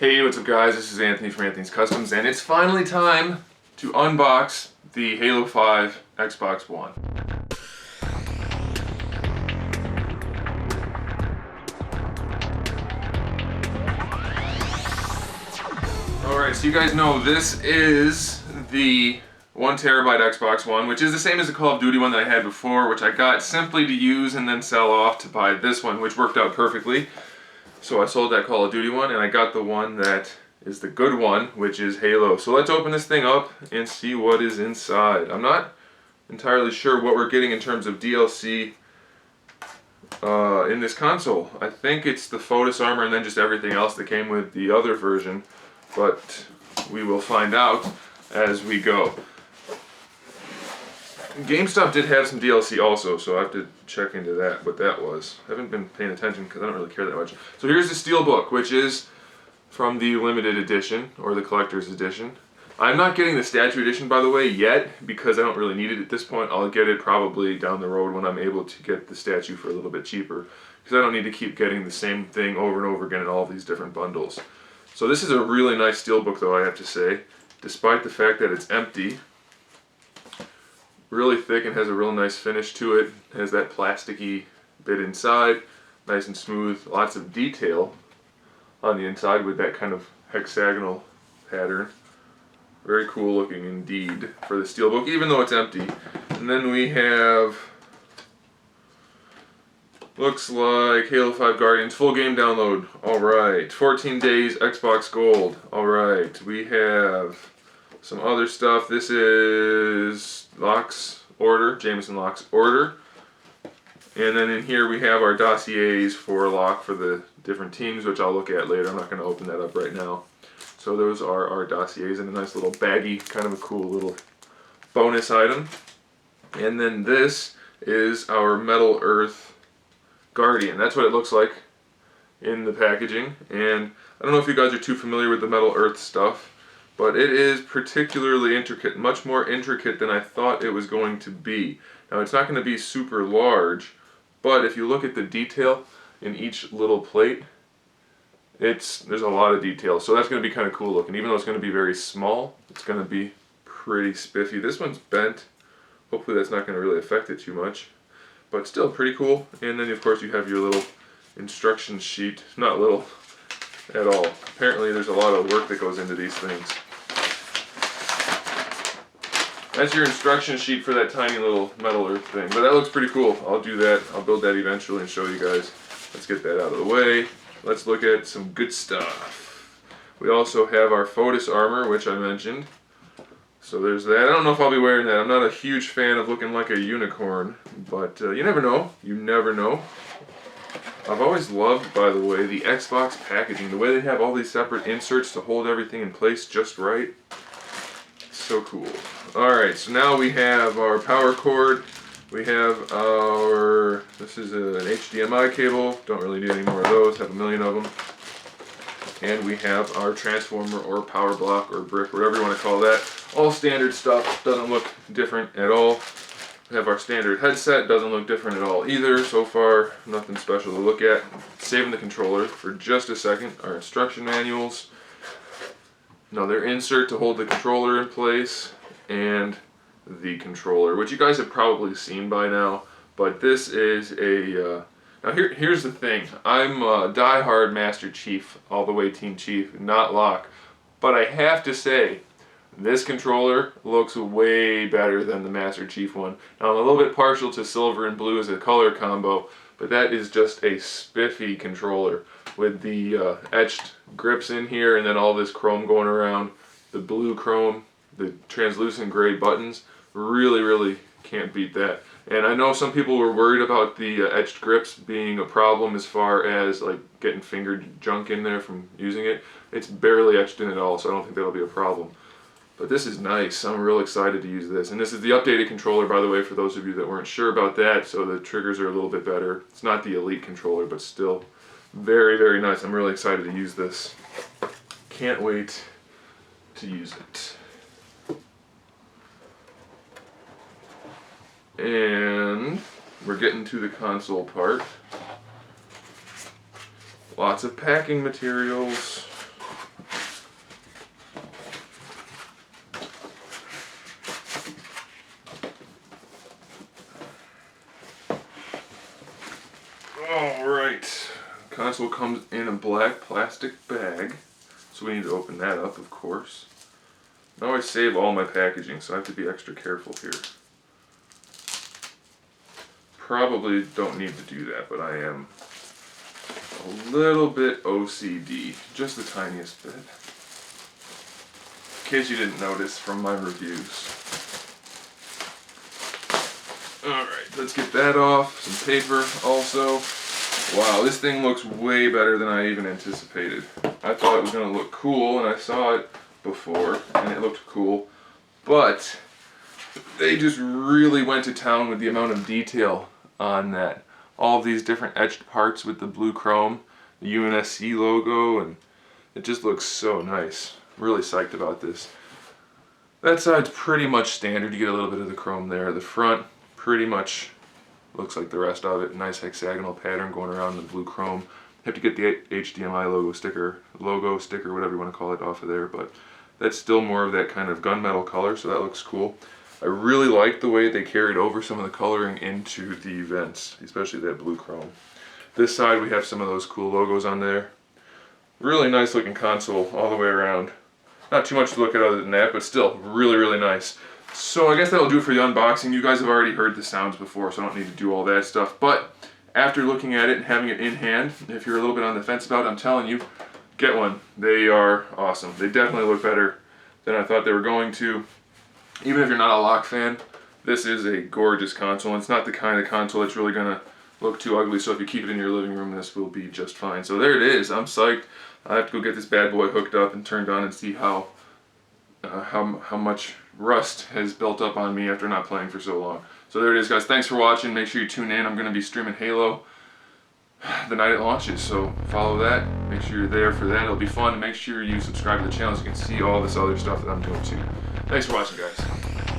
Hey, what's up guys? This is Anthony from Anthony's Customs, and it's finally time to unbox the Halo 5 Xbox One. Alright, so you guys know this is the 1TB Xbox One, which is the same as the Call of Duty one that I had before, which I got simply to use and then sell off to buy this one, which worked out perfectly. So I sold that Call of Duty one, and I got the one that is the good one, which is Halo. So let's open this thing up and see what is inside. I'm not entirely sure what we're getting in terms of DLC in this console. I think it's the Fetus Armor and then just everything else that came with the other version, but we will find out as we go. GameStop did have some DLC also, so I have to check into that, what that was. I haven't been paying attention because I don't really care that much. So here's the Steelbook, which is from the limited edition, or the collector's edition. I'm not getting the statue edition, by the way, yet, because I don't really need it at this point. I'll get it probably down the road when I'm able to get the statue for a little bit cheaper, because I don't need to keep getting the same thing over and over again in all these different bundles. So this is a really nice Steelbook, though, I have to say, despite the fact that it's empty. Really thick and has a real nice finish to it. It has that plasticky bit inside, nice and smooth, lots of detail on the inside with that kind of hexagonal pattern. Very cool looking indeed for the Steelbook, even though it's empty. And then we have, looks like Halo 5 Guardians full game download. Alright, 14 days Xbox Gold. Alright, we have some other stuff. This is Locke's order, Jameson Locke's order. And then in here we have our dossiers for Locke for the different teams, which I'll look at later. I'm not going to open that up right now. So those are our dossiers in a nice little baggie, kind of a cool little bonus item. And then this is our Metal Earth Guardian. That's what it looks like in the packaging. And I don't know if you guys are too familiar with the Metal Earth stuff, but it is particularly intricate, much more intricate than I thought it was going to be. Now it's not going to be super large, but if you look at the detail in each little plate, there's a lot of detail. So that's going to be kind of cool looking. Even though it's going to be very small, it's going to be pretty spiffy. This one's bent. Hopefully that's not going to really affect it too much, but still pretty cool. And then of course you have your little instruction sheet. Not little at all. Apparently there's a lot of work that goes into these things. That's your instruction sheet for that tiny little Metal Earth thing. But that looks pretty cool. I'll do that. I'll build that eventually and show you guys. Let's get that out of the way. Let's look at some good stuff. We also have our Fetus Armor, which I mentioned. So there's that. I don't know if I'll be wearing that. I'm not a huge fan of looking like a unicorn. But you never know. You never know. I've always loved, by the way, the Xbox packaging. The way they have all these separate inserts to hold everything in place just right. So cool. Alright, so now we have our power cord. We have our, this is an HDMI cable. Don't really need any more of those, have a million of them. And we have our transformer or power block or brick, whatever you want to call that. All standard stuff, doesn't look different at all. We have our standard headset, doesn't look different at all either. So far, nothing special to look at. Saving the controller for just a second. Our instruction manuals. Another insert to hold the controller in place, and the controller, which you guys have probably seen by now, but this is a, now here's the thing, I'm a die-hard Master Chief, all the way Team Chief, not Locke, but I have to say, this controller looks way better than the Master Chief one. Now I'm a little bit partial to silver and blue as a color combo, but that is just a spiffy controller with the etched grips in here and then all this chrome going around, the blue chrome, the translucent gray buttons. Really can't beat that. And I know some people were worried about the etched grips being a problem as far as like getting finger junk in there from using it. It's barely etched in at all, so I don't think that'll be a problem. But this is nice. I'm real excited to use this. And this is the updated controller, by the way, for those of you that weren't sure about that. So the triggers are a little bit better. It's not the Elite controller, but still very nice. I'm really excited to use this. Can't wait to use it. And we're getting to the console part. Lots of packing materials. also comes in a black plastic bag, so we need to open that up, of course. I always save all my packaging, so I have to be extra careful here. Probably don't need to do that, but I am a little bit OCD, just the tiniest bit. In case you didn't notice from my reviews. Alright, let's get that off. Some paper also. Wow, this thing looks way better than I even anticipated. I thought it was going to look cool, and I saw it before, and it looked cool. But they just really went to town with the amount of detail on that. All of these different etched parts with the blue chrome, the UNSC logo, and it just looks so nice. Really psyched about this. That side's pretty much standard. You get a little bit of the chrome there. The front pretty much looks like the rest of it. Nice hexagonal pattern going around the blue chrome. You have to get the HDMI logo sticker, whatever you want to call it, off of there, but that's still more of that kind of gunmetal color, so that looks cool. I really like the way they carried over some of the coloring into the vents, especially that blue chrome. This side we have some of those cool logos on there. Really nice looking console all the way around. Not too much to look at other than that, but still really, really nice. So I guess that'll do it for the unboxing. You guys have already heard the sounds before, so I don't need to do all that stuff. But after looking at it and having it in hand, if you're a little bit on the fence about it, I'm telling you, get one. They are awesome. They definitely look better than I thought they were going to. Even if you're not a Locke fan, this is a gorgeous console. It's not the kind of console that's really going to look too ugly, so if you keep it in your living room, this will be just fine. So there it is. I'm psyched. I have to go get this bad boy hooked up and turned on and see how much rust has built up on me after not playing for so long. So there it is, guys. Thanks for watching. Make sure you tune in. I'm going to be streaming Halo the night it launches, so follow that. Make sure you're there for that. It'll be fun. And make sure you subscribe to the channel so you can see all this other stuff that I'm doing too. Thanks for watching, guys.